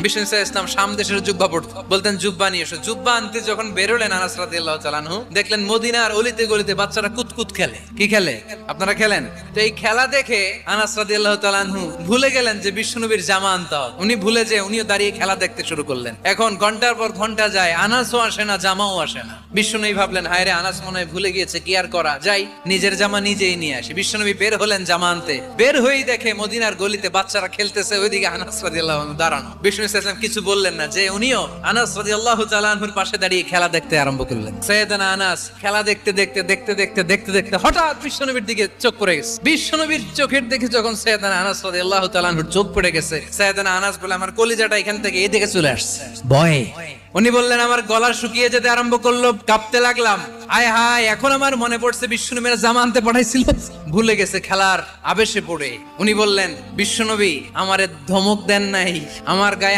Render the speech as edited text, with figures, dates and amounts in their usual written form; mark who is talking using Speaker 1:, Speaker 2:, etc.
Speaker 1: বিষ্ণু ইসলাম শাম দেশের জুব্বা পড়তো, বলতেন জুব্বা নিয়ে এসো। জুব্বা আনতে যখন বেরোলেন আনাস রাদিয়াল্লাহু তাআলা আনহু, দেখলেন মদিনার অলিতে গলিতে বাচ্চারা কুতকুত খেলে। কি খেলে? আপনারা খেলেন? তো এই খেলা দেখে আনাস রাদিয়াল্লাহু তাআলা আনহু ভুলে গেলেন যে বিশ্বনবীর জামা আনতে হবে। উনি ভুলে যে উনিও দাঁড়িয়ে খেলা দেখতে শুরু করলেন। এখন ঘন্টার পর ঘন্টা যায়, আনাসও আসে না, জামাও আসে না। বিশ্বনবী ভাবলেন, হায় রে, আনাস মনে হয় ভুলে গিয়েছে, কি আর করা যাই, নিজের জামা নিজেই নিয়ে আসি। বিশ্বনবী বের হলেন জামা আনতে, বের হয়েই দেখে মদিনার গলিতে বাচ্চারা খেলতেছে, ওইদিকে আনাস রাদিয়াল্লাহু আনহু দাঁড়ানো। বিষ্ণু ইসলাম কিছু বললেন না, যে উনিও আনাস রাদিয়াল্লাহু তাআলা আনহুর পাশে দাঁড়িয়ে খেলা দেখতে আরম্ভ করলেন। সাইয়েদনা আনাস খেলা দেখতে দেখতে দেখতে দেখতে দেখতে দেখতে হঠাৎ বিশ্বনবীর দিকে চোখ পড়ে গেছে। বিশ্বনবীর চোখের দিকে যখন সাইয়েদনা আনাস রাদিয়াল্লাহু তাআলা আনহুর চোখ পড়ে গেছে, সাইয়েদনা আনাস বলে, আমার কলিজাটা এখান থেকে এদিকে চলে আসছে ভয়ে। উনি বললেন, আমার গলা শুকিয়ে যেতে আরম্ভ করলো, কাঁপতে লাগলাম। আয় হায়, এখন আমার মনে পড়ছে বিশ্বনবীর জামা আনতে পাঠাইছিল, ভুলে গেছে খেলার আবেশে পড়ে। উনি বললেন, বিশ্বনবী আমারে ধমক দেন নাই, আমার গায়ে